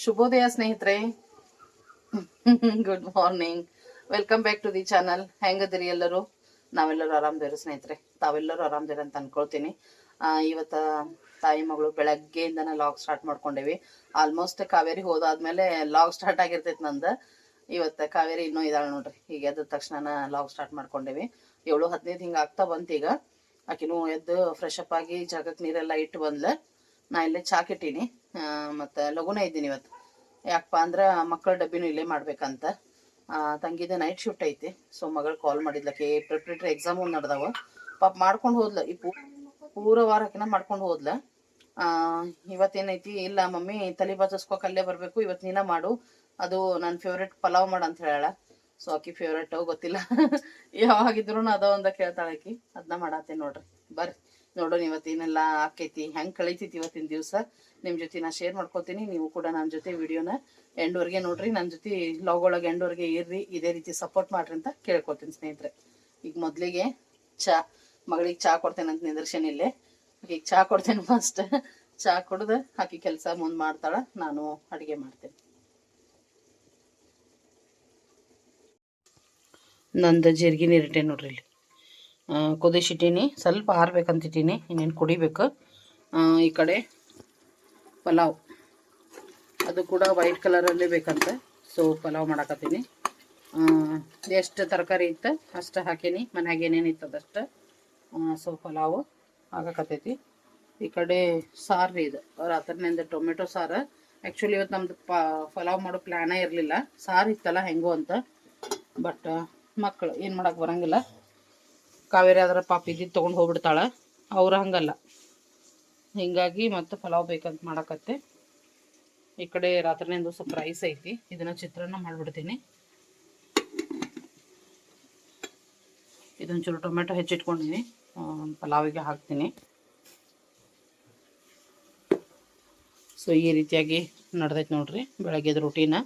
ಶುಭೋದಯ ಸ್ನೇಹಿತರೆ. Good morning. Welcome back to the channel. ಹೆಂಗದಿರಿ ಎಲ್ಲರೂ? ನಾವೆಲ್ಲರೂ ಆರಾಮದೇವ್ರಿ ಸ್ನೇಹಿತರೆ. ತಾವೆಲ್ಲರೂ ಆರಾಮದಿರಿ ಅಂತ ಅನ್ಕೊಳ್ತೀನಿ. ಇವತ್ತ ತಾಯಿ ಮಗಳು ಬೆಳಗ್ಗೆಯಿಂದನೇ ಲಾಗ್ ಸ್ಟಾರ್ಟ್ ಮಾಡ್ಕೊಂಡೇವಿ. ಆಲ್ಮೋಸ್ಟ್ ಕಾವೇರಿ ಹೋದಾದ್ಮೇಲೆ ಲಾಗ್ ಸ್ಟಾರ್ಟ್ ಆಗಿರ್ತೈತಿ ನಂದು. ಇವತ್ತು ಕಾವೇರಿ ಇನ್ನೂ ಇದಾಳೆ ನೋಡ್ರಿ. ಈಗ ಎದ್ದ ತಕ್ಷಣ ಲಾಗ್ ಸ್ಟಾರ್ಟ್ ಮಾಡ್ಕೊಂಡೇವಿ. 7:15 ಹಿಂಗೆ ಆಗ್ತಾ ಬಂತು. ಈಗ ಆಕಿನೂ ಎದ್ದು ಫ್ರೆಶ್ ಅಪ್ ಆಗಿ ಜಾಗಕ್ಕೆ ನೀರೆಲ್ಲ ಇಟ್ಟು ಬಂದ್ಲ. ನಾ ಇಲ್ಲೇ ಚಾಕಿಟ್ಟೀನಿ. ಮತ್ತು ಲಘುನೇ ಇದ್ದೀನಿ ಇವತ್ತು. ಯಾಕಪ್ಪ ಅಂದ್ರೆ ಮಕ್ಕಳ ಡಬ್ಬಿನೂ ಇಲ್ಲೇ ಮಾಡ್ಬೇಕಂತ. ತಂಗಿದ ನೈಟ್ ಶಿಫ್ಟ್ ಐತಿ. ಸೊ ಮಗಳು ಕಾಲ್ ಮಾಡಿದ್ಲಕ್ಕೆ ಪ್ರಿಪ್ರೇಟರಿ ಎಕ್ಸಾಮ್ ಒಂದು ನಡೆದವ. ಪಾಪ ಮಾಡ್ಕೊಂಡು ಹೋದ್ಲ. ಈ ಪೂರ ವಾರಕ್ಕಿನ ಮಾಡ್ಕೊಂಡು ಹೋದ್ಲ. ಇವತ್ತೇನೈತಿ, ಇಲ್ಲ ಮಮ್ಮಿ ತಲೆ ಬಾಚಿಸ್ಕೋಕ್ ಅಲ್ಲೇ ಬರಬೇಕು, ಇವತ್ತು ನೀನ ಮಾಡು, ಅದು ನನ್ನ ಫೇವ್ರೇಟ್ ಪಲಾವ್ ಮಾಡು ಅಂತ ಹೇಳ. ಸೊ ಆಕಿ ಫೇವ್ರೇಟ್ ಗೊತ್ತಿಲ್ಲ. ಯಾವಾಗಿದ್ರು ಅದ ಒಂದ ಕೇಳ್ತಾಳೆ ಆಕಿ. ಅದನ್ನ ಮಾಡತ್ತೇನೆ ನೋಡ್ರಿ. ಬರ್ರಿ ನೋಡೋಣ ಇವತ್ತೇನೆಲ್ಲ ಆಕೈತಿ, ಹೆಂಗೆ ಕಳೀತೈತಿ ಇವತ್ತಿನ ದಿವಸ. ನಿಮ್ಮ ಜೊತೆ ನಾ ಶೇರ್ ಮಾಡ್ಕೊತೀನಿ. ನೀವು ಕೂಡ ನನ್ನ ಜೊತೆ ವಿಡಿಯೋನ ಎಂಡ್ವರೆಗೆ ನೋಡ್ರಿ. ನನ್ನ ಜೊತೆ ಲಾಗ್ ಒಳಗೆ ಎಂಡ್ವರೆಗೆ ಇರ್ರಿ. ಇದೇ ರೀತಿ ಸಪೋರ್ಟ್ ಮಾಡ್ರಿ ಅಂತ ಕೇಳ್ಕೊತೀನಿ ಸ್ನೇಹಿತರೆ. ಈಗ ಮೊದಲಿಗೆ ಮಗಳಿಗೆ ಚಾ ಕೊಡ್ತೇನೆ ಅಂತ ನಿದರ್ಶನ ಇಲ್ಲೇ. ಈಗ ಚಾ ಕೊಡ್ತೇನೆ ಫಸ್ಟ್. ಚಾ ಕುಡ್ದು ಆಕಿ ಕೆಲಸ ಮುಂದೆ ಮಾಡ್ತಾಳ, ನಾನು ಅಡುಗೆ ಮಾಡ್ತೇನೆ. ನಂದು ಜೀರಿಗೆ ನೀರಿಟ್ಟೆ ನೋಡ್ರಿ. ಇಲ್ಲಿ ಕುದಿಸಿಟ್ಟೀನಿ, ಸ್ವಲ್ಪ ಆರ್ಬೇಕಂತಿಟ್ಟೀನಿ, ಇನ್ನೇನು ಕುಡಿಬೇಕು. ಈ ಕಡೆ ಪಲಾವ್, ಅದು ಕೂಡ ವೈಟ್ ಕಲರಲ್ಲೇ ಬೇಕಂತ. ಸೊ ಪಲಾವ್ ಮಾಡಾಕತ್ತೀನಿ. ಎಷ್ಟು ತರಕಾರಿ ಇತ್ತು ಅಷ್ಟು ಹಾಕೀನಿ, ಮನ್ಯಾಗ ಏನೇನು ಇತ್ತು ಅದಷ್ಟು. ಸೊ ಪಲಾವು ಆಗಕತ್ತೈತಿ. ಈ ಕಡೆ ಸಾರು ಇದು ರಾತ್ರಿನಿಂದ ಟೊಮೆಟೊ ಸಾರು. ಆ್ಯಕ್ಚುಲಿ ಇವತ್ತು ನಮ್ದು ಪಲಾವ್ ಮಾಡೋ ಪ್ಲ್ಯಾನೇ ಇರಲಿಲ್ಲ. ಸಾರು ಇತ್ತಲ್ಲ ಹೆಂಗೋ ಅಂತ. ಬಟ್ ಮಕ್ಕಳು ಏನು ಮಾಡೋಕೆ ಬರೋಂಗಿಲ್ಲ. ಕಾವೇರಿ ಆದ್ರೆ ಪಾಪ ಇದ್ದಿದ್ದು ತೊಗೊಂಡು ಹೋಗ್ಬಿಡ್ತಾಳೆ. ಅವ್ರು ಹಂಗಲ್ಲ. ಹೀಗಾಗಿ ಮತ್ತೆ ಪಲಾವ್ ಬೇಕಂತ ಮಾಡಕತ್ತೆ. ಈ ಕಡೆ ರಾತ್ರಿನಿಂದ ಸ್ವಲ್ಪ ರೈಸ್ ಐತಿ, ಇದನ್ನು ಚಿತ್ರಾನ್ನ ಮಾಡಿಬಿಡ್ತೀನಿ. ಇದೊಂಚೂರು ಟೊಮೆಟೊ ಹೆಚ್ಚಿಟ್ಕೊಂಡಿನಿ, ಪಲಾವಿಗೆ ಹಾಕ್ತೀನಿ. ಸೊ ಈ ರೀತಿಯಾಗಿ ನಡೆದೈತೆ ನೋಡ್ರಿ ಬೆಳಗ್ಗೆ ರೂಟೀನ.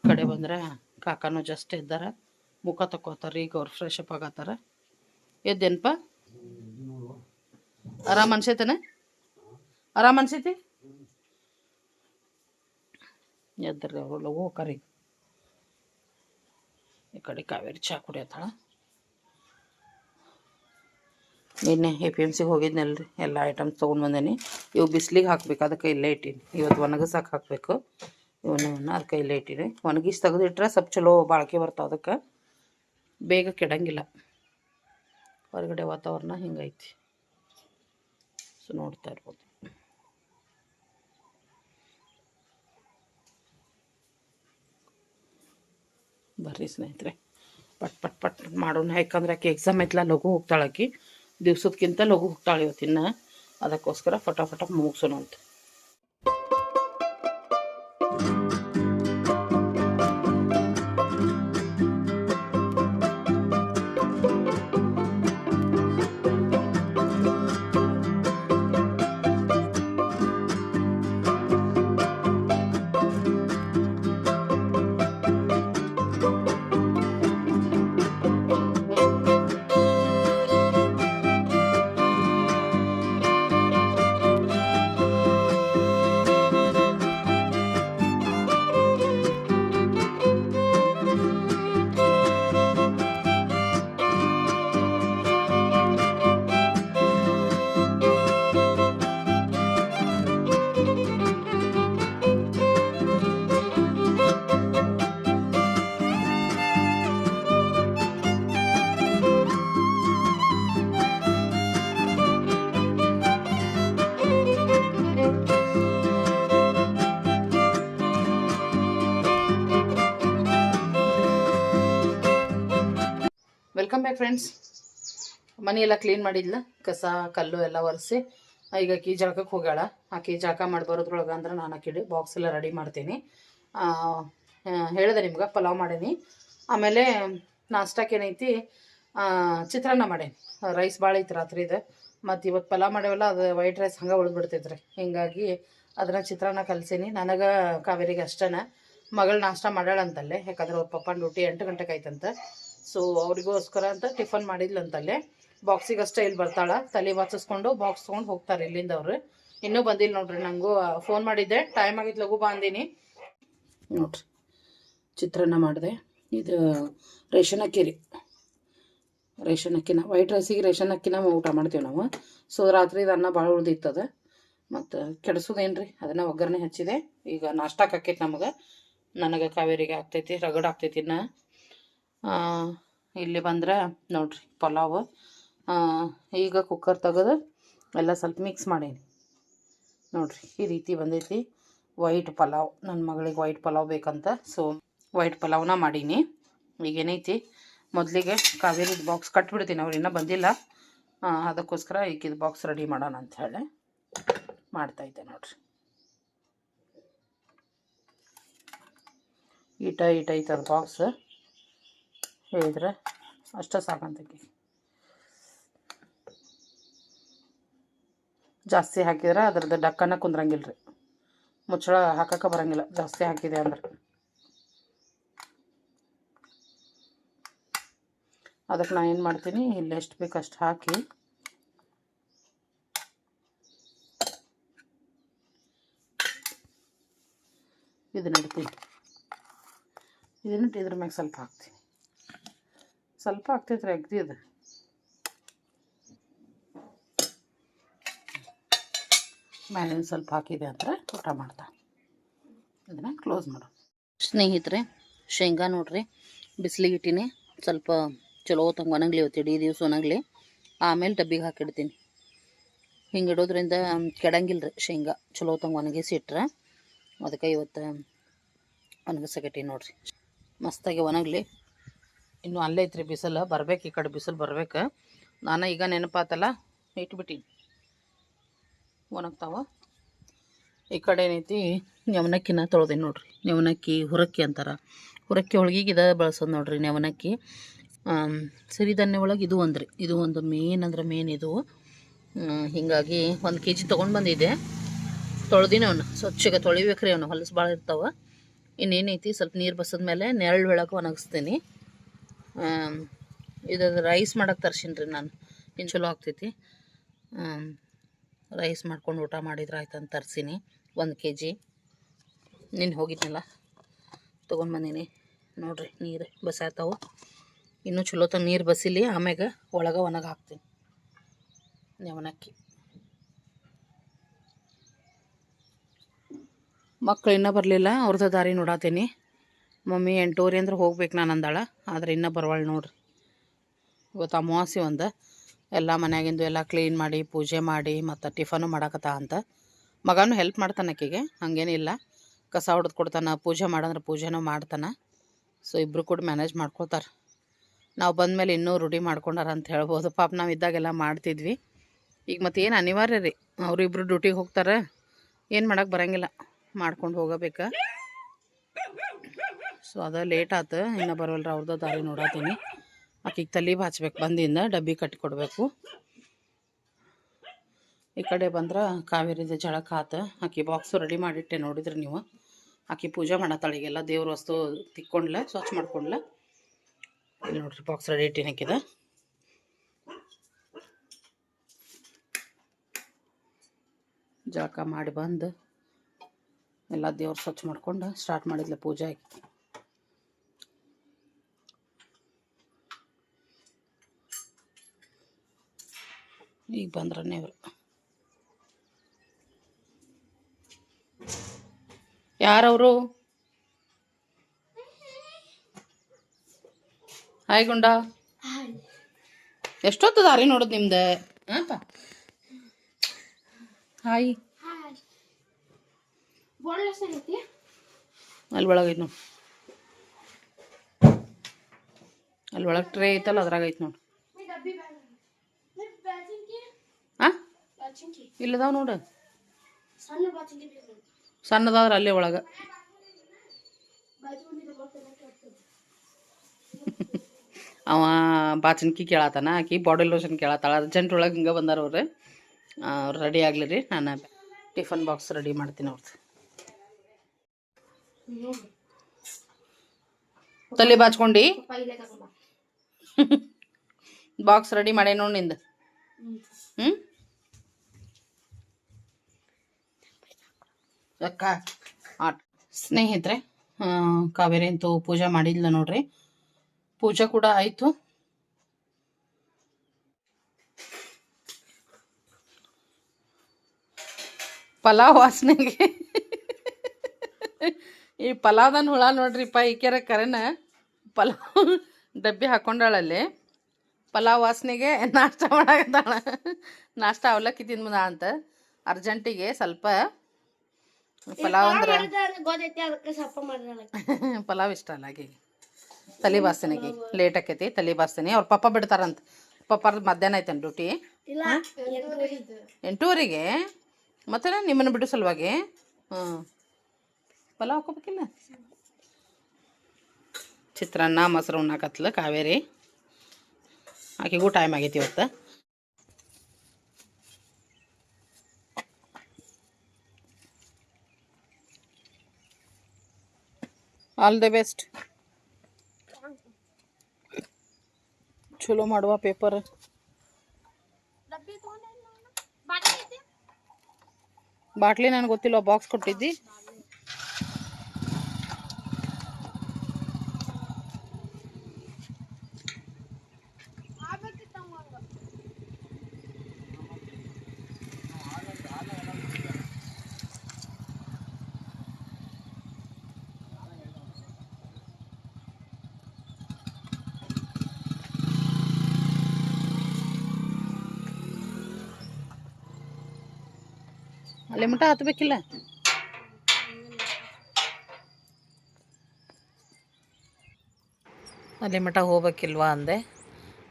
ಕಡೆ ಬಂದರೆ ಕಾಕಾನು ಜಸ್ಟ್ ಇದ್ದಾರ, ಮುಖ ತಕ್ಕೋತಾರೆ. ಈಗ ಅವ್ರು ಫ್ರೆಶ್ ಅಪ್ ಆಗತ್ತಾರ. ಎದ್ದೇನಪ್ಪ, ಆರಾಮ್ ಅನ್ಸೈತನ? ಆರಾಮ್ ಅನ್ಸೈತಿ? ಎದ್ರಿ ಅವರು ಲಘು ಹೋಗ್ರಿ. ಈ ಕಡೆ ಕಾವೇರಿ ಚಾ ಕುಡಿಯತ್ತಾಳ. ನಿನ್ನೆ APMC ಹೋಗಿದ್ನಲ್ರಿ, ಎಲ್ಲ ಐಟಮ್ಸ್ ತೊಗೊಂಡು ಬಂದೇನಿ. ಇವು ಬಿಸಿಲಿಗೆ ಹಾಕ್ಬೇಕು, ಅದಕ್ಕೆ ಇಲ್ಲೇ ಇಟ್ಟೀನಿ. ಇವತ್ತು ಒಣಗಿಸಕ್ಕೆ ಹಾಕಬೇಕು. ಇವನ್ನ ಅದಕ್ಕೆ ಇಲ್ಲೇ ಇಟ್ಟೀನಿ. ಒಣಗಿಸಿ ತೆಗೆದಿಟ್ರೆ ಸ್ವಲ್ಪ ಚಲೋ ಬಾಳಿಕೆ ಬರ್ತಾವೆ, ಅದಕ್ಕೆ ಬೇಗ ಕೆಡಂಗಿಲ್ಲ. ಹೊರಗಡೆ ವಾತಾವರಣ ಹಿಂಗೈತಿ. ಸೊ ನೋಡ್ತಾ ಇರ್ಬೋದು. ಬರ್ರಿ ಸ್ನೇಹಿತರೆ, ಪಟ್ ಪಟ್ ಪಟ್ ಮಾಡೋಣ. ಯಾಕಂದ್ರೆ ಆಕೆ ಎಕ್ಸಾಮ್ ಐತಲ್ಲ, ಲಘು ಹೋಗ್ತಾಳೆ. ಆಕಿ ದಿವ್ಸದಕ್ಕಿಂತ ಲಘು ಹೋಗ್ತಾಳೆ ಇವತ್ತಿನ. ಅದಕ್ಕೋಸ್ಕರ ಫಟಾಫಟ ಮುಗಿಸೋಣ ಅಂತ. Welcome back friends. ಮನೆಯೆಲ್ಲ ಕ್ಲೀನ್ ಮಾಡಿದ್ಲ, ಕಸ ಕಲ್ಲು ಎಲ್ಲ ಒರೆಸಿ. ಈಗ ಆಕಿ ಜಳಕಕ್ಕೆ ಹೋಗ್ಯಾಳ. ಆಕಿ ಜಳಕ ಮಾಡಿ ಬರೋದ್ರೊಳಗೆ ಅಂದ್ರೆ ನಾನು ಆಕಿಡಿ ಬಾಕ್ಸ್ ಎಲ್ಲ ರೆಡಿ ಮಾಡ್ತೀನಿ. ಹೇಳಿದೆ ನಿಮ್ಗೆ ಪಲಾವ್ ಮಾಡೀನಿ. ಆಮೇಲೆ ನಾಷ್ಟಕ್ಕೆ ಏನೈತಿ, ಚಿತ್ರಾನ್ನ ಮಾಡೀನಿ. ರೈಸ್ ಭಾಳ ಐತಿ ರಾತ್ರಿದು. ಮತ್ತು ಇವತ್ತು ಪಲಾವ್ ಮಾಡೇವಲ್ಲ, ಅದು ವೈಟ್ ರೈಸ್ ಹಂಗೆ ಉಳಿದ್ಬಿಡ್ತೈತ್ರಿ. ಹೀಗಾಗಿ ಅದನ್ನು ಚಿತ್ರಾನ್ನ ಕಲ್ಸೀನಿ. ನನಗೆ ಕಾವೇರಿಗೆ ಅಷ್ಟೇ. ಮಗಳು ನಾಷ್ಟ ಮಾಡ್ಯಾಳಂತಲ್ಲೇ, ಯಾಕಂದ್ರೆ ಅವ್ರ ಪಪ್ಪನ ಡ್ಯೂಟಿ 8 ಗಂಟೆಗೆ ಆಯ್ತಂತ. ಸೊ ಅವ್ರಿಗೋಸ್ಕರ ಅಂತ ಟಿಫನ್ ಮಾಡಿದ್ಲಂತಲ್ಲೇ. ಬಾಕ್ಸಿಗೆ ಅಷ್ಟೇ ಇಲ್ಲಿ ಬರ್ತಾಳೆ, ತಲೆ ಬಾಚಿಸ್ಕೊಂಡು ಬಾಕ್ಸ್ ತೊಗೊಂಡು ಹೋಗ್ತಾರೆ ಇಲ್ಲಿಂದ ಅವರು. ಇನ್ನೂ ಬಂದಿಲ್ಲ ನೋಡ್ರಿ. ನನಗೂ ಫೋನ್ ಮಾಡಿದ್ದೆ, ಟೈಮ್ ಆಗಿತ್ತು ಲಘು ಬಾ ಅಂದೀನಿ. ನೋಡ್ರಿ ಚಿತ್ರಾನ್ನ ಮಾಡಿದೆ. ಇದು ರೇಷನ್ ಅಕ್ಕಿ ರೀ, ರೇಷನ್ ಅಕ್ಕಿನ ವೈಟ್ ರೈಸಿಗೆ ರೇಷನ್ ಅಕ್ಕಿನ ಊಟ ಮಾಡ್ತೀವಿ ನಾವು. ಸೊ ರಾತ್ರಿ ಅನ್ನ ಭಾಳ ಉಳ್ದಿತ್ತದ, ಮತ್ತು ಕೆಡಿಸೋದೇನು ರೀ, ಅದನ್ನು ಒಗ್ಗರಣೆ ಹಚ್ಚಿದೆ. ಈಗ ನಾಷ್ಟಕ್ಕೆ ಆಕೈತಿ ನಮಗೆ, ನನಗೆ ಕಾವೇರಿಗೆ ಆಗ್ತೈತಿ, ರಗಡ್ ಆಗ್ತೈತಿ. ಇನ್ನು ಇಲ್ಲಿ ಬಂದ್ರೆ ನೋಡ್ರಿ ಪಲಾವ್. ಈಗ ಕುಕ್ಕರ್ ತೆಗೆದು ಎಲ್ಲ ಸ್ವಲ್ಪ ಮಿಕ್ಸ್ ಮಾಡೀನಿ ನೋಡ್ರಿ. ಈ ರೀತಿ ಬಂದೈತಿ ವೈಟ್ ಪಲಾವ್. ನನ್ನ ಮಗಳಿಗೆ ವೈಟ್ ಪಲಾವ್ ಬೇಕಂತ, ಸೊ ವೈಟ್ ಪಲಾವ್ನ ಮಾಡೀನಿ. ಈಗೇನೈತಿ, ಮೊದಲಿಗೆ ಕಾವೇರಿದು ಬಾಕ್ಸ್ ಕಟ್ಬಿಡ್ತೀನಿ, ಅವ್ರು ಇನ್ನೂ ಬಂದಿಲ್ಲ. ಅದಕ್ಕೋಸ್ಕರ ಈಗಿದು ಬಾಕ್ಸ್ ರೆಡಿ ಮಾಡೋಣ ಅಂಥೇಳಿ ಮಾಡ್ತಾಯಿದ್ದೆ ನೋಡ್ರಿ. ಈಟ ಐತದ ಬಾಕ್ಸ್, ಹೇಳಿದ್ರೆ ಅಷ್ಟೇ ಸಾಕಂತಕ್ಕೆ. ಜಾಸ್ತಿ ಹಾಕಿದ್ರೆ ಅದ್ರದ್ದು ಡಕ್ಕನ ಕುಂದ್ರಂಗಿಲ್ಲ ರೀ, ಮುಚ್ಚಳ ಹಾಕಕ್ಕೆ ಬರೋಂಗಿಲ್ಲ ಜಾಸ್ತಿ ಹಾಕಿದೆ ಅಂದ್ರೆ. ಅದಕ್ಕೆ ನಾನು ಏನು ಮಾಡ್ತೀನಿ, ಇಲ್ಲಿ ಎಷ್ಟು ಬೇಕು ಅಷ್ಟು ಹಾಕಿ ಇದನ್ನ ಇಡ್ತೀನಿ. ಇದನ್ನಿಟ್ಟು ಇದ್ರ ಮ್ಯಾಗ ಸ್ವಲ್ಪ ಹಾಕ್ತೀನಿ, ಸ್ವಲ್ಪ ಹಾಕ್ತೈತ್ರಿ ಅಗ್ದಿ. ಅದು ಮೇಲಿನ ಸ್ವಲ್ಪ ಹಾಕಿದೆ ಅಂದರೆ ಊಟ ಮಾಡ್ತಾ. ಇದನ್ನು ಕ್ಲೋಸ್ ಮಾಡು. ಸ್ನೇಹಿತರೆ, ಶೇಂಗಾ ನೋಡ್ರಿ ಬಿಸಿಲಿಗೆ ಇಟ್ಟೀನಿ, ಸ್ವಲ್ಪ ಚಲೋ ಹೊತ್ತಂಗೆ ಒಣಗಲಿ, ಇವತ್ತು ಇಡೀ ದಿವಸ ಒಣಗಲಿ, ಆಮೇಲೆ ಡಬ್ಬಿಗೆ ಹಾಕಿಡ್ತೀನಿ. ಹಿಂಗೆ ಇಡೋದ್ರಿಂದ ಕೆಡಂಗಿಲ್ಲ ರೀ ಶೇಂಗಾ, ಚಲೋ ಹೊತ್ತಂಗೆ ಒಣಗಿಸಿ ಇಟ್ರೆ. ಅದಕ್ಕೆ ಇವತ್ತು ಒಣಗಿಸಕಟ್ಟಿ ನೋಡ್ರಿ, ಮಸ್ತಾಗಿ ಒಣಗಲಿ. ಇನ್ನೂ ಅಲ್ಲೇ ಐತ್ರಿ ಬಿಸಿಲು, ಬರ್ಬೇಕು ಈ ಕಡೆ ಬಿಸಿಲು ಬರ್ಬೇಕು. ನಾನು ಈಗ ನೆನಪಾತಲ್ಲ ಇಟ್ಬಿಟ್ಟೀನಿ, ಒಣಗ್ತಾವ. ಈ ಕಡೆ ಏನೈತಿ, ನೆವನಕ್ಕಿನ ತೊಳ್ದೀನಿ ನೋಡ್ರಿ. ನೆವನಕ್ಕಿ ಹುರಕ್ಕಿ ಅಂತಾರೆ, ಹುರಕ್ಕಿ ಒಳಗಿಗೆ ಇದು ಬಳಸೋದು ನೋಡ್ರಿ ನೆವನಕ್ಕಿ. ಸಿರಿಧಾನ್ಯ ಒಳಗೆ ಇದು ಒಂದ್ರಿ, ಇದು ಒಂದು ಮೇನ್ ಅಂದ್ರೆ ಮೇನ್ ಇದು. ಹೀಗಾಗಿ 1 kg ತೊಗೊಂಡು ಬಂದಿದ್ದೆ, ತೊಳ್ದಿನಿ. ಅವನು ಸ್ವಚ್ಛಗೆ ತೊಳಿಬೇಕ್ರಿ, ಅವನು ಹೊಲಸು ಭಾಳ ಇರ್ತಾವೆ. ಇನ್ನೇನೈತಿ, ಸ್ವಲ್ಪ ನೀರು ಬಸದ ಮೇಲೆ ನೆರಳು ಬೆಳಕು ಒಣಗಿಸ್ತೀನಿ. ಇದು ರೈಸ್ ಮಾಡೋಕೆ ತರ್ಸೀನಿ ರೀ ನಾನು, ಇನ್ನು ಚಲೋ ಆಗ್ತೈತಿ. ರೈಸ್ ಮಾಡ್ಕೊಂಡು ಊಟ ಮಾಡಿದ್ರೆ ಆಯ್ತು ಅಂತ ತರ್ಸೀನಿ. 1 kg ನಿನ್ನೆ ಹೋಗಿದ್ನಲ್ಲ ತೊಗೊಂಡು ಬಂದೀನಿ ನೋಡ್ರಿ. ನೀರು ಬಸಾತಾವು, ಇನ್ನೂ ಚಲೋ ತಂಗ ನೀರು ಬಸಿಲಿ, ಆಮ್ಯಾಗ ಒಳಗೆ ಒಣಗಿ ಹಾಕ್ತೀನಿ ನೆವನಕ್ಕಿ. ಮಕ್ಕಳು ಇನ್ನೂ ಬರಲಿಲ್ಲ, ಅವ್ರದ್ದು ದಾರಿ ನೋಡಾತೀನಿ. ಮಮ್ಮಿ 8:30 ಅಂದ್ರೆ ಹೋಗ್ಬೇಕು ನಾನು ಅಂದಾಳ, ಆದರೆ ಇನ್ನೂ ಬರವಳು ನೋಡ್ರಿ. ಇವತ್ತು ಅಮಾವಾಸ್ಯೆ ಒಂದು, ಎಲ್ಲ ಮನ್ಯಾಗಿಂದು ಎಲ್ಲ ಕ್ಲೀನ್ ಮಾಡಿ ಪೂಜೆ ಮಾಡಿ ಮತ್ತು ಟಿಫನು ಮಾಡಾಕತ್ತ ಅಂತ. ಮಗನೂ ಹೆಲ್ಪ್ ಮಾಡ್ತಾನೆ ಆಕೆಗೆ, ಹಾಗೇನಿಲ್ಲ. ಕಸ ಹೊಡೆದು ಕೊಡ್ತಾನೆ, ಪೂಜೆ ಮಾಡಂದ್ರೆ ಪೂಜೆನೂ ಮಾಡ್ತಾನೆ. ಸೊ ಇಬ್ಬರು ಕೂಡ ಮ್ಯಾನೇಜ್ ಮಾಡ್ಕೊತಾರೆ. ನಾವು ಬಂದಮೇಲೆ ಇನ್ನೂ ರೂಢಿ ಮಾಡ್ಕೊಂಡಾರ ಅಂತ ಹೇಳ್ಬೋದು. ಪಾಪ ನಾವು ಇದ್ದಾಗೆಲ್ಲ ಮಾಡ್ತಿದ್ವಿ. ಈಗ ಮತ್ತೆ ಏನು ಅನಿವಾರ್ಯ ರೀ, ಅವರಿಬ್ಬರು ಡ್ಯೂಟಿಗೆ ಹೋಗ್ತಾರೆ, ಏನು ಮಾಡೋಕ್ಕೆ ಬರೋಂಗಿಲ್ಲ, ಮಾಡ್ಕೊಂಡು ಹೋಗಬೇಕಾ. ಸೊ ಅದು ಲೇಟ್ ಆಯ್ತು, ಇನ್ನೂ ಬರೋಲ್ರಿ. ಅವ್ರದ್ದು ದಾರಿ ನೋಡಾತೀನಿ. ಆಕೆಗೆ ತಲೆ ಬಾಚ್ಬೇಕು, ಬಂದಿಂದ ಡಬ್ಬಿ ಕಟ್ಟಿ ಕೊಡಬೇಕು. ಈ ಕಡೆ ಬಂದ್ರೆ ಕಾವೇರಿದ ಜಳಕ ಆತು, ಆಕೆ ಬಾಕ್ಸು ರೆಡಿ ಮಾಡಿಟ್ಟೆ ನೋಡಿದ್ರಿ ನೀವು. ಆಕೆ ಪೂಜೆ ಮಾಡತ್ತಾಳಿಗೆಲ್ಲ ದೇವ್ರ ವಸ್ತು ತಿಕ್ಕೊಂಡ್ಲ, ಸ್ವಚ್ಛ ಮಾಡ್ಕೊಂಡ್ಲ. ಇಲ್ಲಿ ನೋಡ್ರಿ ಬಾಕ್ಸ್ ರೆಡಿ ಇಟ್ಟಿನ ಹಾಕಿದ. ಜಳಕ ಮಾಡಿ ಬಂದು ಎಲ್ಲ ದೇವ್ರು ಸ್ವಚ್ಛ ಮಾಡ್ಕೊಂಡು ಸ್ಟಾರ್ಟ್ ಮಾಡಿದ್ಲ ಪೂಜೆ. ಈಗ ಬಂದ್ರನೇ ಇವರು. ಯಾರವರು? ಹಾಯ್ ಗುಂಡ, ಎಷ್ಟೊತ್ತು ದಾರಿ ನೋಡೋದು ನಿಮ್ದೆ? ಹಾಂಪ ಹಾಯ್. ಅಲ್ಲಿ ಒಳಗೈತೆ ನೋಡಿ, ಅಲ್ಲಿ ಒಳಗೆ ಟ್ರೇ ಐತಲ್ಲ ಅದ್ರಾಗೈತೆ ನೋಡಿ. ಹಾಂ ಇಲ್ಲದಾವ ನೋಡು, ಸಣ್ಣದಾದ್ರೆ ಅಲ್ಲೇ ಒಳಗೆ. ಅವ ಬಾಚನ್ಕಿ ಕೇಳತ್ತಾನ, ಆಕಿ ಬಾಡಿ ಲೋಷನ್ ಕೇಳತ್ತಾಳ. ಅರ್ಜೆಂಟ್ ಒಳಗೆ ಹಿಂಗೆ ಬಂದಾರ ಅವ್ರು. ಅವ್ರು ರೆಡಿ ಆಗಲಿ ರೀ, ನಾನು ಟಿಫನ್ ಬಾಕ್ಸ್ ರೆಡಿ ಮಾಡ್ತೀನಿ ಅವ್ರದ್ದು. ತಲೆ ಬಾಚ್ಕೊಂಡು ಬಾಕ್ಸ್ ರೆಡಿ ಮಾಡೇ ನೋಡಿ ನಿಂದು. ಅಕ್ಕ ಆಟ ಸ್ನೇಹಿತರೆ, ಕಾವೇರಿ ಅಂತೂ ಪೂಜೆ ಮಾಡಿದ್ಲ ನೋಡ್ರಿ. ಪೂಜೆ ಕೂಡ ಆಯಿತು. ಪಲಾವ್ ವಾಸನೆಗೆ ಈ ಪಲಾವ್ದನ್ ಹುಳ ನೋಡ್ರಿಪ್ಪ, ಈಕೆರ ಕರೆನ ಪಲಾವ್ ಡಬ್ಬಿ ಹಾಕೊಂಡಾಳಲ್ಲಿ. ಪಲಾವ್ ವಾಸನೆಗೆ ನಾಷ್ಟ ಮಾಡಾಕತ್ತಾಳ. ನಾಷ್ಟ ಅವಲಕ್ಕಿ ತಿಂದ ಅಂತ ಅರ್ಜೆಂಟಿಗೆ ಸ್ವಲ್ಪ ಪಲಾವ್ ಅಂದ್ರೆ ಪಲಾವ್ ಇಷ್ಟ ಅಲ್ಲ ಆಕೆಗೆ. ತಲೆ ಬಾಸ್ತಾನೆಗೆ ಲೇಟ್ ಆಕೈತಿ, ತಲೆ ಬಾಸ್ತಾನೆ. ಅವ್ರ ಪಪ್ಪ ಬಿಡ್ತಾರಂತ. ಪಪ್ಪಾರ್ದು ಮಧ್ಯಾಹ್ನ ಐತೇನು ಡ್ಯೂಟಿ? 8:30ಗೆ. ಮತ್ತೆ ನಿಮ್ಮನ್ನು ಬಿಡು ಸಲುವಾಗಿ ಪಲಾವ್ ಹಾಕೋಬೇಕಿಲ್ಲ. ಚಿತ್ರಾನ್ನ ಮೊಸರು ಉಣ್ಣಾಕತ್ಲ ಕಾವೇರಿ. ಆಕೆಗೂ ಟೈಮ್ ಆಗೈತಿ ಇವತ್ತು. All the best. ಚಲೋ ಮಾಡುವ ಪೇಪರ್. ಬಾಟ್ಲಿ ನನಗೆ ಗೊತ್ತಿಲ್ಲ, ಬಾಕ್ಸ್ ಕೊಟ್ಟಿದ್ದಿ. ಅಲ್ಲಿ ಮಟ ಹತ್ಬೇಕಿಲ್ಲ. ಅಲ್ಲಿ ಮಟ ಹೋಗ್ಬೇಕಿಲ್ವಾ ಅಂದೆ.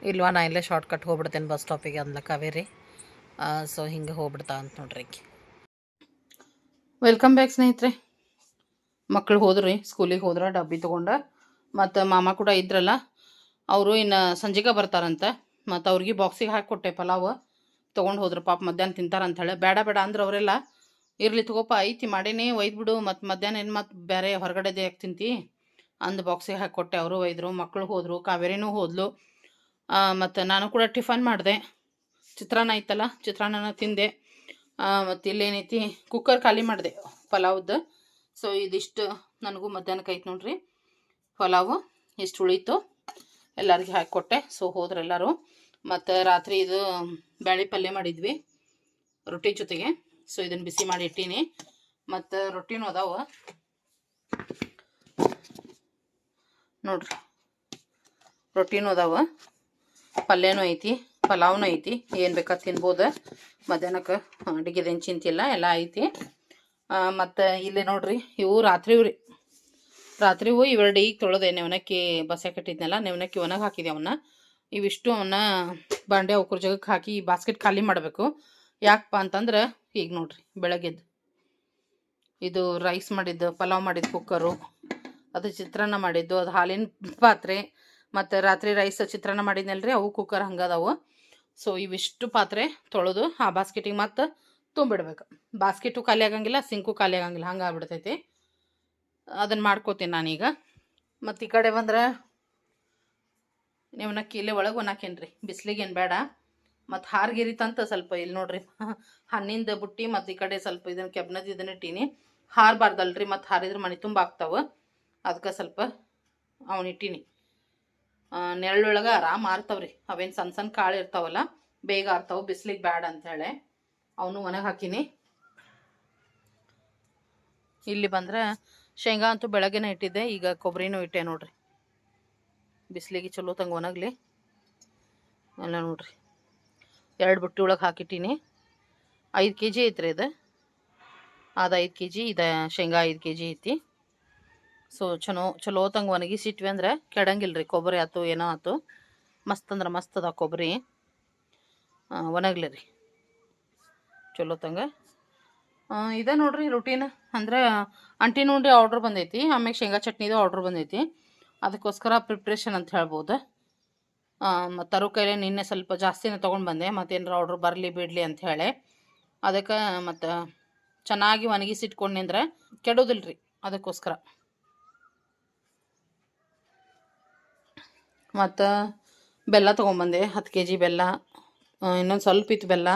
ಇಲ್ವಾ, ನಾ ಇಲ್ಲೇ ಶಾರ್ಟ್ಕಟ್ ಹೋಗ್ಬಿಡ್ತೇನೆ ಬಸ್ ಸ್ಟಾಪಿಗೆ ಅಂದ್ಲ ಕಾವೇರಿ. ಸೊ ಹಿಂಗೆ ಹೋಗ್ಬಿಡ್ತಾ ಅಂತ ನೋಡ್ರಿ. ವೆಲ್ಕಮ್ ಬ್ಯಾಕ್ ಸ್ನೇಹಿತರೆ. ಮಕ್ಕಳು ಹೋದ್ರಿ, ಸ್ಕೂಲಿಗೆ ಹೋದ್ರ ಡಬ್ಬಿ ತೊಗೊಂಡು. ಮತ್ತು ಮಾಮ ಕೂಡ ಇದ್ರಲ್ಲ, ಅವರು ಇನ್ನು ಸಂಜೆಗೆ ಬರ್ತಾರಂತ. ಮತ್ತು ಅವ್ರಿಗೆ ಬಾಕ್ಸಿಗೆ ಹಾಕಿಕೊಟ್ಟೆ ಪಲಾವ್. ತೊಗೊಂಡು ಹೋದ್ರು. ಪಾಪ ಮಧ್ಯಾಹ್ನ ತಿಂತಾರಂತ ಹೇಳಿ. ಬೇಡ ಬೇಡ ಅಂದ್ರೆ ಅವರೆಲ್ಲ ಇರಲಿ ತಗೋಪ, ಐತಿ ಮಾಡೀನಿ ಒಯ್ದು ಮತ್ತು ಮಧ್ಯಾಹ್ನ ಏನು ಮತ್ತು ಬೇರೆ ಹೊರಗಡೆದೇ ಯಾಕೆ ತಿಂತಿ ಅಂದು ಬಾಕ್ಸಿಗೆ ಹಾಕಿಕೊಟ್ಟೆ. ಅವರು ಒಯ್ದರು, ಮಕ್ಕಳು ಹೋದರು, ಕಾವೇರಿನೂ ಹೋದ್ಲು. ಮತ್ತು ನಾನು ಕೂಡ ಟಿಫನ್ ಮಾಡಿದೆ. ಚಿತ್ರಾನ್ನ ಐತಲ್ಲ, ಚಿತ್ರಾನ್ನ ತಿಂದೆ. ಮತ್ತು ಇಲ್ಲೇನೈತಿ, ಕುಕ್ಕರ್ ಖಾಲಿ ಮಾಡಿದೆ ಪಲಾವ್ದು. ಸೊ ಇದಿಷ್ಟು ನನಗೂ ಮಧ್ಯಾಹ್ನಕ್ಕೆ ಐತೆ ನೋಡ್ರಿ ಪಲಾವು. ಇಷ್ಟು ಉಳೀತು, ಎಲ್ಲರಿಗೆ ಹಾಕಿಕೊಟ್ಟೆ. ಸೊ ಹೋದ್ರೆಲ್ಲರೂ. ಮತ್ತು ರಾತ್ರಿ ಇದು ಬ್ಯಾಳೆ ಪಲ್ಯ ಮಾಡಿದ್ವಿ ರೊಟ್ಟಿ ಜೊತೆಗೆ. ಸೊ ಇದನ್ನು ಬಿಸಿ ಮಾಡಿ ಇಟ್ಟೀನಿ. ಮತ್ತು ರೊಟ್ಟಿನೂ ಅದಾವ ನೋಡ್ರಿ, ರೊಟ್ಟಿನೂ ಅದಾವ, ಪಲ್ಯನೂ ಐತಿ, ಪಲಾವ್ನೂ ಐತಿ. ಏನು ಬೇಕಾದ ತಿನ್ಬೋದು. ಮಧ್ಯಾಹ್ನಕ್ಕೆ ಅಡುಗೆದೇನು ಚಿಂತಿಲ್ಲ, ಎಲ್ಲ ಐತಿ. ಮತ್ತು ಇಲ್ಲಿ ನೋಡ್ರಿ, ಇವು ರಾತ್ರಿವು ಇವೆರಡು ಈಗ ತೊಳೆದೆ. ನೆವನಕ್ಕಿ ಬಸೆ ಕಟ್ಟಿದ್ನೆಲ್ಲ, ನೆವನಕ್ಕಿ ಒಣಗಿ ಹಾಕಿದೆ. ಅವನ್ನ ಇವಿಷ್ಟು ಅವನ್ನ ಬಾಂಡೆ ಅವಕ್ರ ಜಗಕ್ಕೆ ಹಾಕಿ ಬಾಸ್ಕೆಟ್ ಖಾಲಿ ಮಾಡಬೇಕು. ಯಾಕಪ್ಪ ಅಂತಂದ್ರೆ, ಈಗ ನೋಡ್ರಿ ಬೆಳಗ್ಗೆದ್ದು ಇದು ರೈಸ್ ಮಾಡಿದ್ದು, ಪಲಾವ್ ಮಾಡಿದ್ದು ಕುಕ್ಕರು, ಅದು ಚಿತ್ರಾನ್ನ ಮಾಡಿದ್ದು, ಅದು ಹಾಲಿನ ಪಾತ್ರೆ, ಮತ್ತು ರಾತ್ರಿ ರೈಸ್ ಚಿತ್ರಾನ್ನ ಮಾಡಿದ್ನಲ್ರಿ ಅವು ಕುಕ್ಕರ್ ಹಂಗದಾವು. ಸೊ ಇವಿಷ್ಟು ಪಾತ್ರೆ ತೊಳೆದು ಆ ಬಾಸ್ಕೆಟಿಗೆ ಮತ್ತು ತುಂಬಿಡ್ಬೇಕು. ಬಾಸ್ಕೆಟು ಖಾಲಿ ಆಗಂಗಿಲ್ಲ, ಸಿಂಕು ಖಾಲಿ ಆಗಂಗಿಲ್ಲ, ಹಂಗೆ ಆಗ್ಬಿಡ್ತೈತಿ. ಅದನ್ನು ಮಾಡ್ಕೋತೀನಿ ನಾನೀಗ. ಮತ್ತು ಈ ಕಡೆ ಬಂದ್ರೆ ನೆವನಕ್ಕಿ ಇಲ್ಲೇ ಒಳಗೆ ಒಣಾಕೇನ್ರಿ, ಬಿಸಿಲಿಗೇನು ಬೇಡ. ಮತ್ತು ಹಾರ್ಗಿರಿತಂತ ಸ್ವಲ್ಪ ಇಲ್ಲಿ ನೋಡ್ರಿ ಹಣ್ಣಿಂದ ಬುಟ್ಟಿ, ಮತ್ತು ಈ ಕಡೆ ಸ್ವಲ್ಪ ಇದನ್ನು ಕೆಬ್ನದ್ದು ಇದನ್ನ ಇಟ್ಟೀನಿ. ಹಾರಬಾರ್ದಲ್ರಿ, ಮತ್ತು ಹಾರಿದ್ರೆ ಮನೆ ತುಂಬ ಆಗ್ತಾವೆ. ಅದಕ್ಕೆ ಸ್ವಲ್ಪ ಅವನಿಟ್ಟೀನಿ. ನೆರಳೊಳಗೆ ಆರಾಮ್ ಆರ್ತಾವ್ರಿ. ಅವೇನು ಸಣ್ಣ ಸಣ್ಣ ಕಾಳು ಇರ್ತಾವಲ್ಲ, ಬೇಗ ಆರ್ತಾವೆ, ಬಿಸಿಲಿಗೆ ಬೇಡ ಅಂಥೇಳಿ ಅವನು ಒಣಗಿ ಹಾಕೀನಿ. ಇಲ್ಲಿ ಬಂದ್ರೆ ಶೇಂಗಾ ಅಂತೂ ಬೆಳಗ್ಗೆನೇ ಇಟ್ಟಿದ್ದೆ. ಈಗ ಕೊಬ್ಬರಿನೂ ಇಟ್ಟೆ ನೋಡ್ರಿ, ಬಿಸಿಲಿಗೆ ಚಲೋ ತಂಗ ಒಣಗಲಿ ಎಲ್ಲ ನೋಡ್ರಿ. 2 ಬುಟ್ಟಿ ಒಳಗೆ ಹಾಕಿಟ್ಟೀನಿ. 5 kg ಐತ್ರಿ ಇದು. ಅದು 5 kg, ಇದು ಶೇಂಗಾ 5 kg ಐತಿ. ಸೊ ಚಲೋ ತಂಗ ಒಣಗಿಸಿಟ್ವಿ ಅಂದ್ರೆ ಕೆಡಂಗಿಲ್ಲ ರೀ. ಕೊಬ್ಬರಿ ಆಯ್ತು ಏನೋ ಆಯ್ತು, ಮಸ್ತ್ ಅಂದ್ರೆ ಮಸ್ತ್ ಅದ ಕೊಬ್ಬರಿ. ಒಣಗ್ಲಿ ರೀ ಚಲೋ ತಂಗ. ಇದೆ ನೋಡ್ರಿ ರುಟೀನ್. ಅಂದ್ರೆ ಅಂಟಿನ ಉಂಡೆ ಆರ್ಡ್ರ್ ಬಂದೈತಿ, ಆಮೇಲೆ ಶೇಂಗಾ ಚಟ್ನಿದು ಆರ್ಡ್ರ್ ಬಂದೈತಿ. ಅದಕ್ಕೋಸ್ಕರ ಪ್ರಿಪ್ರೇಷನ್ ಅಂತ ಹೇಳ್ಬೋದು. ಮತ್ತು ತರಕಾರಿ ನಿನ್ನೆ ಸ್ವಲ್ಪ ಜಾಸ್ತಿನೇ ತೊಗೊಂಡು ಬಂದೆ, ಮತ್ತೇನಾರ ಆರ್ಡ್ರ್ ಬರಲಿ ಬಿಡಲಿ ಅಂತ ಹೇಳಿ. ಅದಕ್ಕೆ ಮತ್ತು ಚೆನ್ನಾಗಿ ಒಣಗಿಸಿಟ್ಕೊಂಡು ಅಂದ್ರೆ ಕೆಡೋದಿಲ್ಲ ರೀ, ಅದಕ್ಕೋಸ್ಕರ. ಮತ್ತು ಬೆಲ್ಲ ತೊಗೊಂಬಂದೆ, 10 kg ಬೆಲ್ಲ. ಇನ್ನೊಂದು ಸ್ವಲ್ಪ ಇತ್ತು ಬೆಲ್ಲ.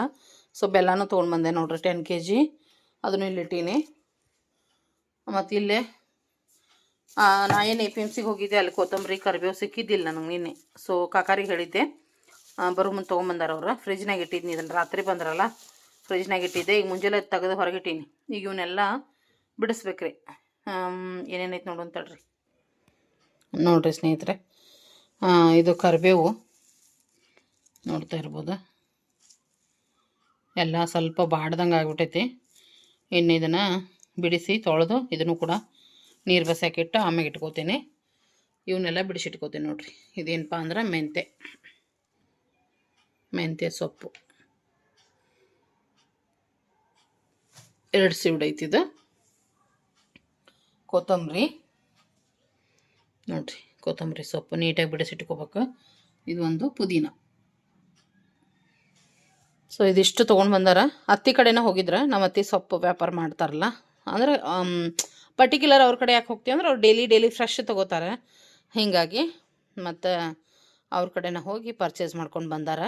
ಸೊ ಬೆಲ್ಲನೂ ತೊಗೊಂಡ್ಬಂದೆ ನೋಡ್ರಿ, 10 kg. ಅದನ್ನು ಇಲ್ಲಿಟ್ಟೀನಿ. ಮತ್ತು ಇಲ್ಲೇ ನಾ ಏನು APMCಗೆ ಹೋಗಿದ್ದೆ, ಅಲ್ಲಿ ಕೊತ್ತಂಬರಿ ಕರಿಬೇವು ಸಿಕ್ಕಿದ್ದಿಲ್ಲ ನನಗೆ ನಿನ್ನೆ. ಸೊ ಕಾಕಾರಿಗೆ ಹೇಳಿದ್ದೆ, ಬರೋ ಮುಂದೆ ತೊಗೊಂಬಂದಾರ ಅವ್ರು. ಫ್ರಿಜ್ನಾಗ ಇಟ್ಟಿದ್ನಿ, ಇದನ್ನು ರಾತ್ರಿ ಬಂದ್ರಲ್ಲ ಫ್ರಿಜ್ನಾಗ ಇಟ್ಟಿದ್ದೆ. ಈಗ ಮುಂಜಾನೆ ತೆಗೆದು ಹೊರಗಿಟ್ಟೀನಿ. ಈಗ ಇವನ್ನೆಲ್ಲ ಬಿಡಿಸ್ಬೇಕ್ರಿ. ಏನೇನೈತೆ ನೋಡು ಅಂತಳ್ರಿ. ನೋಡಿರಿ ಸ್ನೇಹಿತರೆ, ಇದು ಕರಿಬೇವು ನೋಡ್ತಾ ಇರ್ಬೋದು, ಎಲ್ಲ ಸ್ವಲ್ಪ ಬಾಡ್ದಂಗೆ ಆಗ್ಬಿಟ್ಟೈತಿ. ಇನ್ನು ಇದನ್ನು ಬಿಡಿಸಿ ತೊಳೆದು ಇದನ್ನು ಕೂಡ ನೀರು ಬಸಾಕಿಟ್ಟು ಆಮೇಲೆ ಇಟ್ಕೋತೀನಿ. ಇವನ್ನೆಲ್ಲ ಬಿಡಿಸಿಟ್ಕೋತೀನಿ ನೋಡಿರಿ. ಇದೇನಪ್ಪ ಅಂದ್ರೆ ಮೆಂತ್ಯ ಸೊಪ್ಪು 2 ಸೀಡ್ ಐತಿ. ಇದು ಕೊತ್ತಂಬರಿ ನೋಡಿರಿ, ಕೊತ್ತಂಬರಿ ಸೊಪ್ಪು ನೀಟಾಗಿ ಬಿಡಿಸಿಟ್ಕೋಬೇಕು. ಇದು ಒಂದು ಪುದೀನ. ಸೊ ಇದಿಷ್ಟು ತೊಗೊಂಡು ಬಂದಾರ. ಅತ್ತಿ ಕಡೆನೇ ಹೋಗಿದ್ರೆ, ನಮ್ಮ ಅತ್ತಿ ಸೊಪ್ಪು ವ್ಯಾಪಾರ ಮಾಡ್ತಾರಲ್ಲ, ಅಂದ್ರೆ ಪರ್ಟಿಕ್ಯುಲರ್ ಅವ್ರ ಕಡೆ ಯಾಕೆ ಹೋಗ್ತೀವಿ ಅಂದ್ರೆ ಅವ್ರು ಡೈಲಿ ಫ್ರೆಶ್ ತೊಗೋತಾರೆ. ಹೀಗಾಗಿ ಮತ್ತು ಅವ್ರ ಕಡೆನೇ ಹೋಗಿ ಪರ್ಚೇಸ್ ಮಾಡ್ಕೊಂಡು ಬಂದಾರ.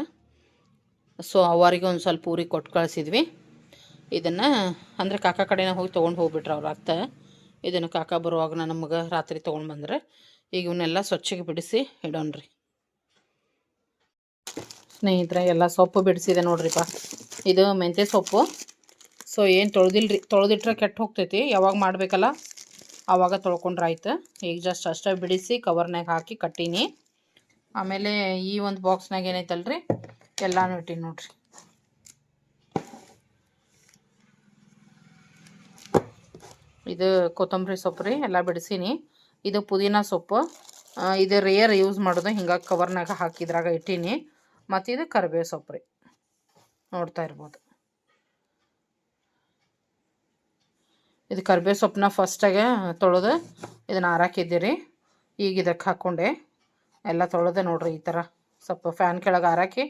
ಸೊ ಅವರಿಗೆ ಒಂದು ಸ್ವಲ್ಪ ಊರಿಗೆ ಕೊಟ್ಟು ಕಳಿಸಿದ್ವಿ. ಇದನ್ನು ಅಂದರೆ ಕಾಕ ಕಡೆನೇ ಹೋಗಿ ತೊಗೊಂಡು ಹೋಗ್ಬಿಟ್ರೆ ಅವ್ರ ಅತ್ತ. ಇದನ್ನು ಕಾಕ ಬರುವಾಗ ನಮಗೆ ರಾತ್ರಿ ತೊಗೊಂಡು ಬಂದರೆ ಈಗ ಇವನ್ನೆಲ್ಲ ಸ್ವಚ್ಛಗೆ ಬಿಡಿಸಿ ಇಡೋಣ್ರಿ. ಸ್ನೇಹಿತರೆ, ಎಲ್ಲ ಸೊಪ್ಪು ಬಿಡಿಸಿದೆ ನೋಡ್ರಿಪ್ಪ. ಇದು ಮೆಂತ್ಯ ಸೊಪ್ಪು. ಸೊ ಏನು ತೊಳೆದಿಲ್ರಿ, ತೊಳೆದಿಟ್ರೆ ಕೆಟ್ಟು ಹೋಗ್ತೈತಿ. ಯಾವಾಗ ಮಾಡಬೇಕಲ್ಲ ಆವಾಗ ತೊಳ್ಕೊಂಡ್ರೆ ಆಯ್ತು. ಈಗ ಜಸ್ಟ್ ಅಷ್ಟೇ ಬಿಡಿಸಿ ಕವರ್ನಾಗ ಹಾಕಿ ಕಟ್ಟೀನಿ. ಆಮೇಲೆ ಈ ಒಂದು ಬಾಕ್ಸ್ನಾಗ ಏನೈತಲ್ರಿ ಎಲ್ಲನೂ ಇಟ್ಟೀನಿ ನೋಡ್ರಿ. ಇದು ಕೊತ್ತಂಬರಿ ಸೊಪ್ಪು ರೀ, ಎಲ್ಲ ಬಿಡಿಸೀನಿ. ಇದು ಪುದೀನ ಸೊಪ್ಪು, ಇದು ರೇರ್ ಯೂಸ್ ಮಾಡೋದು, ಹಿಂಗಾಗಿ ಕವರ್ನಾಗ ಹಾಕಿದ್ರಾಗ ಇಟ್ಟೀನಿ. ಮತ್ತು ಇದು ಕರಿಬೇವು ಸೊಪ್ಪು ರೀ, ನೋಡ್ತಾ ಇರ್ಬೋದು. ಇದು ಕರಿಬೇವು ಸೊಪ್ಪನ್ನ ಫಸ್ಟಾಗೆ ತೊಳೆದು ಇದನ್ನು ಹಾರಾಕಿದ್ದೀರಿ. ಈಗ ಇದಕ್ಕೆ ಹಾಕ್ಕೊಂಡೆ ಎಲ್ಲ ತೊಳೆದೆ ನೋಡ್ರಿ. ಈ ಥರ ಸ್ವಲ್ಪ ಫ್ಯಾನ್ ಕೆಳಗೆ ಹಾರಾಕಿ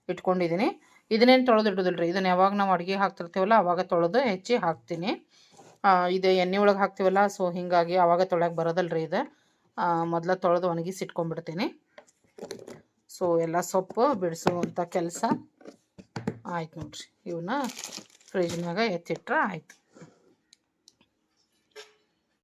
ಇಟ್ಕೊಂಡಿದ್ದೀನಿ. ಇದನ್ನೇನು ತೊಳೆದು ಇಡೋದಿಲ್ಲ ರೀ, ಇದನ್ನು ಯಾವಾಗ ನಾವು ಅಡುಗೆ ಹಾಕ್ತಿರ್ತೀವಲ್ಲ ಆವಾಗ ತೊಳೆದು ಹೆಚ್ಚಿ ಹಾಕ್ತೀನಿ. ಇದು ಎಣ್ಣೆ ಒಳಗೆ ಹಾಕ್ತೀವಲ್ಲ, ಸೊ ಹೀಗಾಗಿ ಆವಾಗ ತೊಳೆಯೋಕೆ ಬರೋದಲ್ಲ ರೀ. ಇದು ಮೊದಲ ತೊಳೆದು ಒಣಗಿಸಿ ಇಟ್ಕೊಂಡ್ಬಿಡ್ತೀನಿ. ಸೊ ಎಲ್ಲ ಸೊಪ್ಪು ಬಿಡಿಸುವಂಥ ಕೆಲಸ ಆಯ್ತು ನೋಡ್ರಿ. ಇವನ್ನ ಫ್ರಿಜ್ನಾಗ ಎತ್ತಿಟ್ರೆ ಆಯ್ತು.